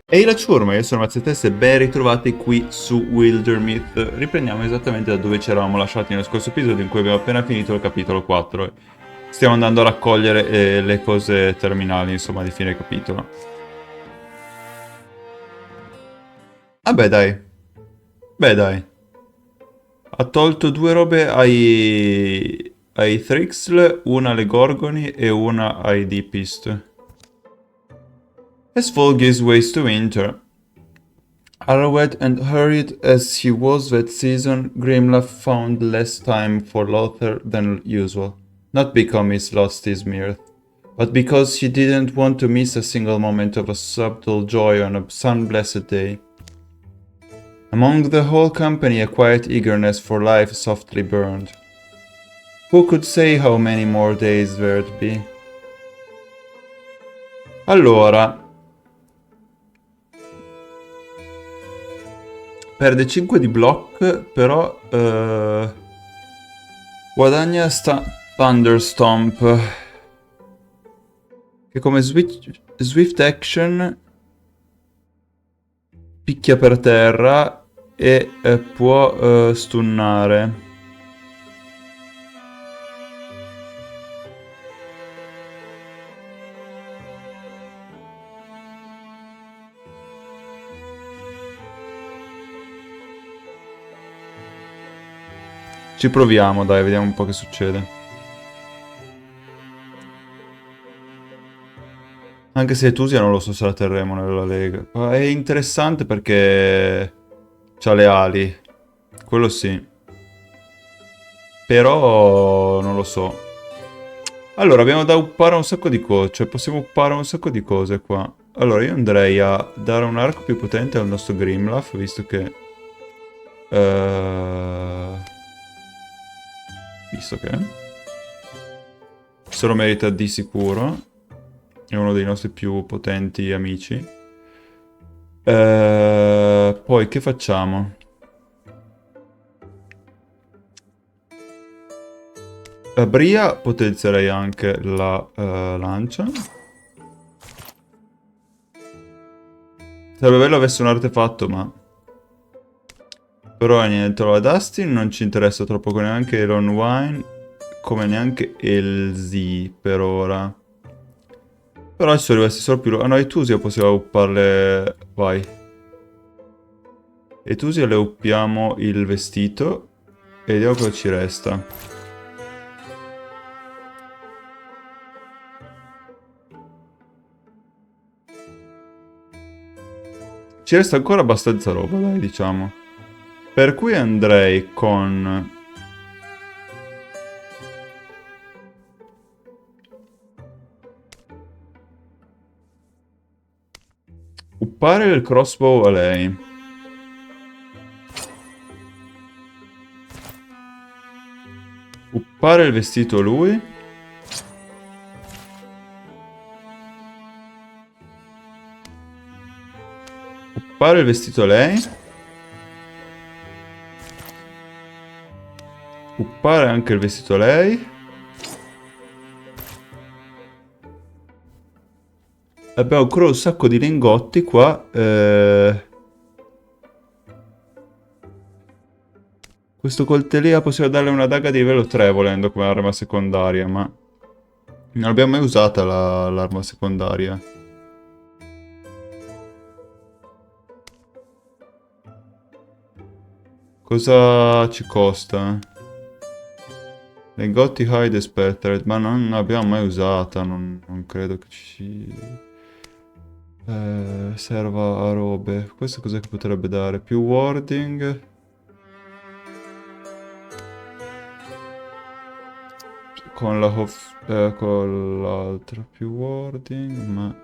Ehi la ciurma, io sono Matsetes e ben ritrovati qui su Wildermyth. Riprendiamo esattamente da dove ci eravamo lasciati nello scorso episodio in cui abbiamo appena finito il capitolo 4. Stiamo andando a raccogliere le cose terminali, insomma, di fine capitolo. Vabbè dai, beh dai. Ha tolto due robe ai Thrixl, una alle Gorgoni e una ai Deepest. As fall gives ways to winter. Arrowhead and hurried as he was that season, Grimlaugh found less time for Lothar than usual. Not because he lost his mirth, but because he didn't want to miss a single moment of a subtle joy on a sun-blessed day. Among the whole company a quiet eagerness for life softly burned. Who could say how many more days there'd be? Allora, perde 5 di block, però guadagna Thunderstomp, che come swift action picchia per terra e può stunnare. Ci proviamo, dai, vediamo un po' che succede. Anche se Etusia non lo so se la terremo nella Lega. Ma è interessante perché c'ha le ali. Quello sì. Però non lo so. Allora, abbiamo da uppare un sacco di cose. Cioè, possiamo uppare un sacco di cose qua. Allora, io andrei a dare un arco più potente al nostro Grimlaugh, visto che... visto che... se lo merita di sicuro. È uno dei nostri più potenti amici. Poi che facciamo? A Bria potenzierei anche la lancia. Sarebbe bello avesse un artefatto, ma... però niente, allora Dustin non ci interessa troppo neanche Elon Wine, come neanche Elsie per ora. Però ci sono rimasti solo più... ah no, Etusia possiamo upparle... vai. Etusia le uppiamo il vestito e vediamo cosa ci resta. Ci resta ancora abbastanza roba, dai, diciamo. Per cui andrei con... uppare il crossbow a lei. Uppare il vestito a lui. Uppare il vestito a lei. Uppare anche il vestito a lei. Abbiamo ancora un sacco di lingotti qua. Questo coltellino possiamo darle una daga di livello 3 volendo come arma secondaria, ma... non l'abbiamo mai usata l'arma secondaria. Cosa ci costa? Lingotti Hide Spectred, ma non l'abbiamo mai usata, non credo che ci... serva a robe. Questo cos'è che potrebbe dare? Più warding. Con la con l'altra più warding, ma...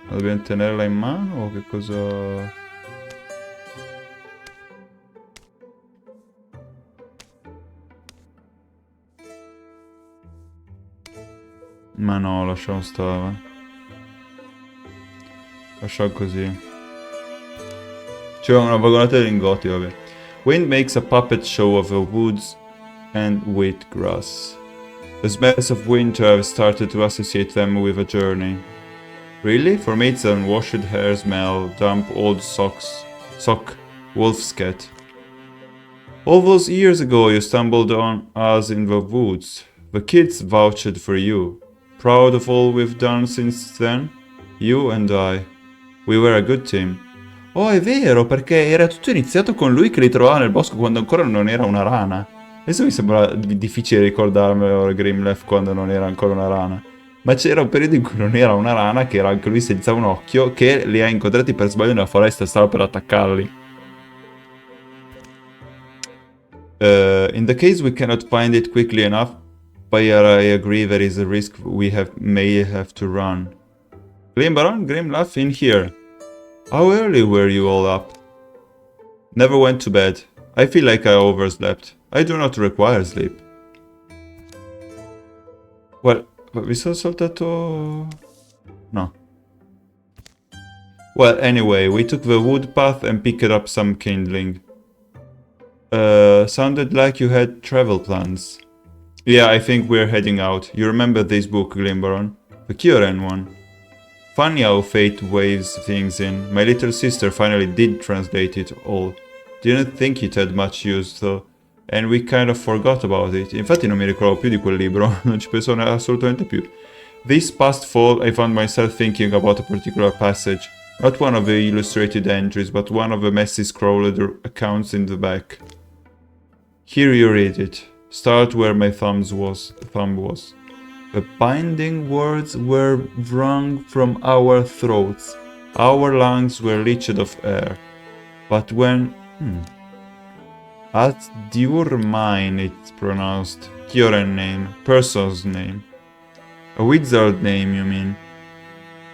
dobbiamo tenerla in mano o che cosa... ma no, lasciamo stare. Lasciamo così. C'è una vagonata di lingotti, vabbè. Wind makes a puppet show of the woods and wheat grass. The smells of winter have started to associate them with a journey. Really? For me it's an washed hair smell, damp old sock, wolf's cat. All those years ago you stumbled on us in the woods. The kids vouched for you. Proud of all we've done since then? You and I. We were a good team. Oh, è vero, perché era tutto iniziato con lui che li trovava nel bosco quando ancora non era una rana. Adesso mi sembra difficile ricordarmelo Grimleff quando non era ancora una rana. Ma c'era un periodo in cui non era una rana, che era anche lui senza un occhio, che li ha incontrati per sbaglio nella foresta e stava per attaccarli. In the case we cannot find it quickly enough, but I agree there is a risk we may have to run. Grimleff, in here. How early were you all up? Never went to bed. I feel like I overslept. I do not require sleep. Well, mi sono saltato... No. Well, anyway, we took the wood path and picked up some kindling. Sounded like you had travel plans. Yeah, I think we're heading out. You remember this book, Glimbaron? The Kioran one. Funny how fate waves things in. My little sister finally did translate it all. Didn't think it had much use though, and we kind of forgot about it. Infatti non mi ricordo più di quel libro, non ci penso assolutamente più. This past fall I found myself thinking about a particular passage. Not one of the illustrated entries, but one of the messy scrolled accounts in the back. Here you read it. Start where my thumb was. The binding words were wrung from our throats. Our lungs were leached of air. But when... At Diurmine it's pronounced. Kioran name. Person's name. A wizard name, you mean?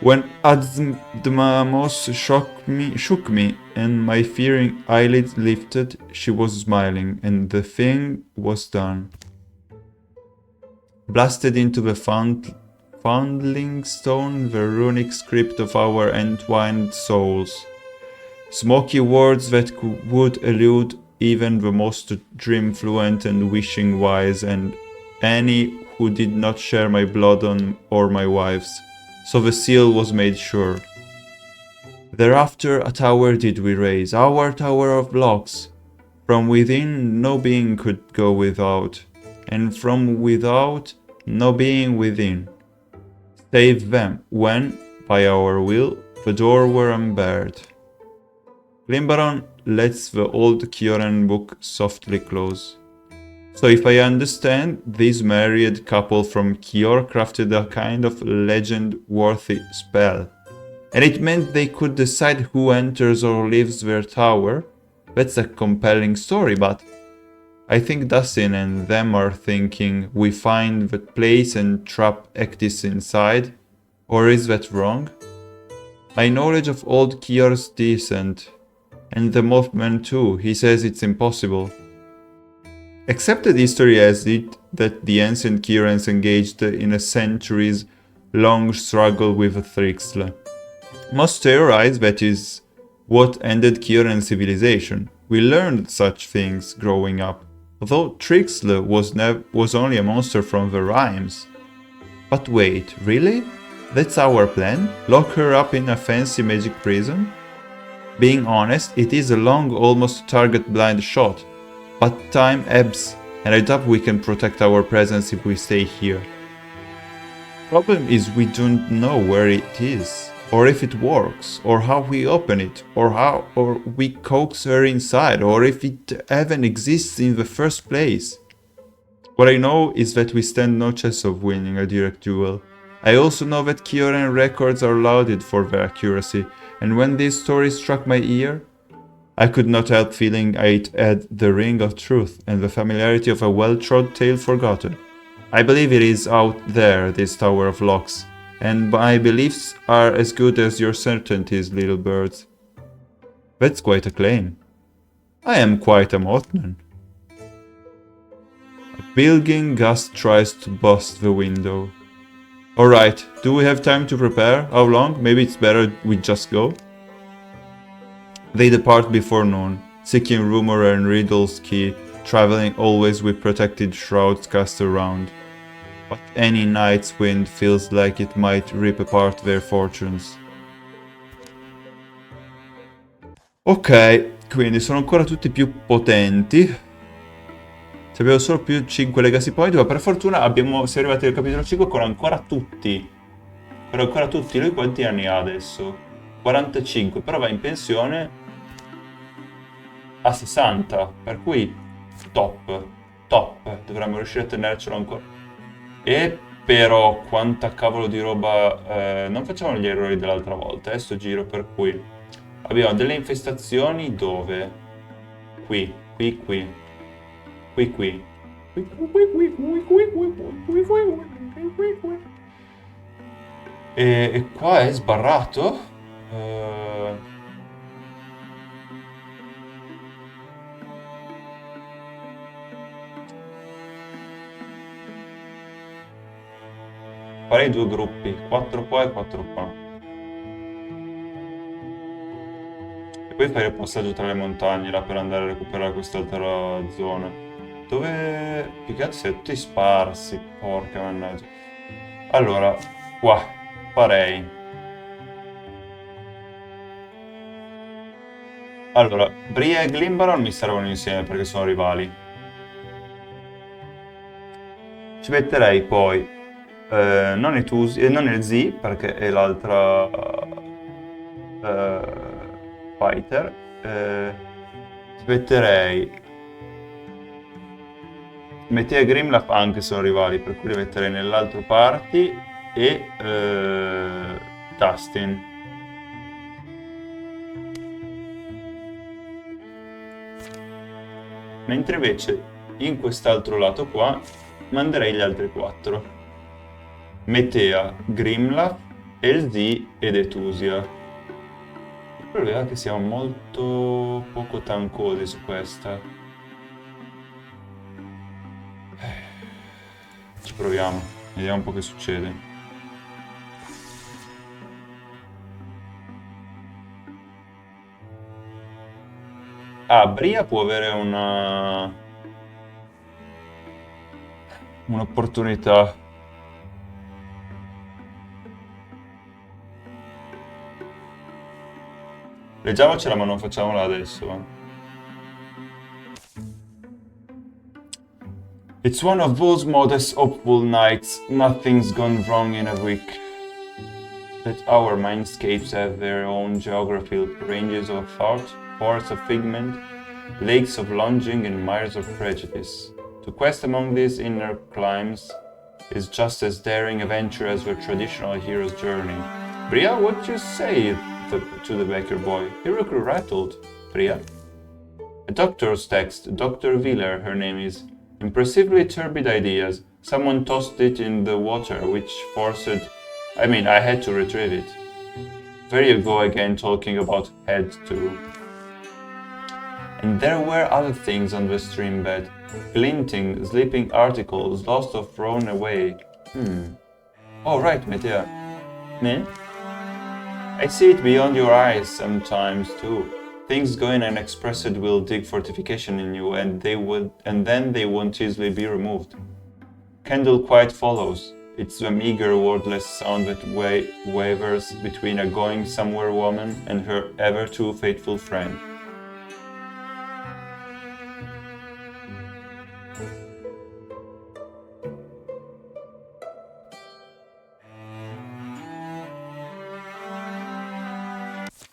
When Admamos shook me and my fearing eyelids lifted, she was smiling, and the thing was done. Blasted into the foundling stone the runic script of our entwined souls. Smoky words that would elude even the most dream fluent and wishing wise, and any who did not share my blood or my wife's. So the seal was made sure. Thereafter a tower did we raise, our tower of blocks. From within no being could go without, and from without no being within. Save them, when, by our will, the door were unbarred. Glimbaron lets the old Kioran book softly close. So if I understand, this married couple from Kior crafted a kind of legend-worthy spell. And it meant they could decide who enters or leaves their tower. That's a compelling story, but I think Dustin and them are thinking we find the place and trap Ectis inside. Or is that wrong? My knowledge of old Kior's decent. And the Mothman too, he says it's impossible. Accepted history has it that the ancient Kiorans engaged in a centuries-long struggle with a Trixle. Most theorize that is what ended Kioran civilization. We learned such things growing up, although Trixle was only a monster from the rhymes. But wait, really? That's our plan? Lock her up in a fancy magic prison? Being honest, it is a long, almost target-blind shot. But time ebbs, and I doubt we can protect our presence if we stay here. Problem is we don't know where it is, or if it works, or how we open it, or we coax her inside, or if it even exists in the first place. What I know is that we stand no chance of winning a direct duel. I also know that Kioran records are lauded for their accuracy, and when this story struck my ear, I could not help feeling it had the ring of truth and the familiarity of a well-trod tale forgotten. I believe it is out there, this Tower of Locks, and my beliefs are as good as your certainties, little birds. That's quite a claim. I am quite a Mothman. A bilging gust tries to bust the window. Alright, do we have time to prepare? How long? Maybe it's better we just go? They depart before noon. seeking rumor and riddles key, traveling always with protected shrouds cast around. But any night's wind feels like it might rip apart their fortunes. Ok, quindi sono ancora tutti più potenti. Abbiamo solo più 5 legacy point, ma per fortuna siamo arrivati al capitolo 5 con ancora tutti. Con ancora tutti. Lui quanti anni ha adesso? 45, però va in pensione a 60, per cui top. Top. Dovremmo riuscire a tenercelo ancora. E però quanta cavolo di roba... non facciamo gli errori dell'altra volta, sto giro, per cui abbiamo delle infestazioni dove? Qui, qui, qui. Qui, qui. E qua è sbarrato? Farei due gruppi, 4 qua e 4 qua. E poi fare il passaggio tra le montagne là per andare a recuperare quest'altra zona. Dove... più che altro siete tutti sparsi, porca mannaggia. Allora, qua, farei. Allora, Bria e Glimbaron mi servono insieme perché sono rivali. Ci metterei poi non il Z perché è l'altra fighter. Ci metterei Metea e Grimlaf anche sono rivali, per cui li metterei nell'altro party e Dustin. Mentre invece in quest'altro lato qua manderei gli altri 4. Metea, Grimlaf, Elzi ed Etusia. Il problema è che siamo molto poco tancosi su questa. Ci proviamo, vediamo un po' che succede. Ah, Bria può avere un'opportunità. Leggiamocela, ma non facciamola adesso. It's one of those modest, hopeful nights, nothing's gone wrong in a week. That our mindscapes have their own geography, ranges of thought, forests of figment, lakes of longing and mires of prejudice. To quest among these inner climes is just as daring a venture as the traditional hero's journey. Bria, what you say to the baker boy? He looked rattled. Bria? A doctor's text, Dr. Wheeler, her name is. Impressively turbid ideas. Someone tossed it in the water, which forced... I had to retrieve it. There you go again talking about had to. And there were other things on the stream bed. Glinting, sleeping articles, lost or thrown away. Oh, right, Metea. Me? I see it beyond your eyes sometimes, too. Things going unexpressed will dig fortification in you, and then they won't easily be removed. Candle quiet follows. It's the meager, wordless sound that wavers between a going-somewhere woman and her ever-too faithful friend.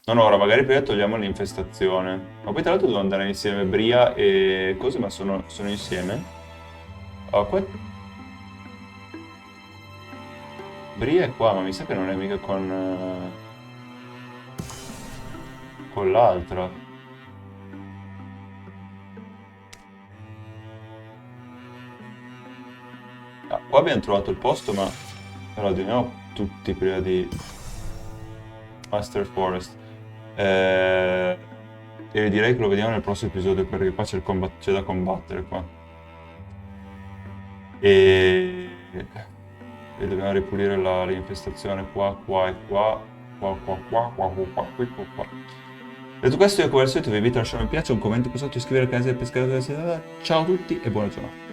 No, ora magari prima togliamo l'infestazione. Ma poi tra l'altro devo andare insieme Bria e cose, ma sono insieme? Oh, Bria è qua, ma mi sa che non è mica con l'altra. Ah, qua abbiamo trovato il posto, ma però di nuovo tutti prima di Master Forest. E direi che lo vediamo nel prossimo episodio perché qua c'è da combattere qua. E dobbiamo ripulire l'infestazione qua, qua e qua, qua, qua, qua, qua, qua, qua, qua, qua. Detto questo, io come al solito vi invito a lasciare un mi piace, un commento qui sotto, iscrivervi al canale del pescatore. Ciao a tutti e buona giornata.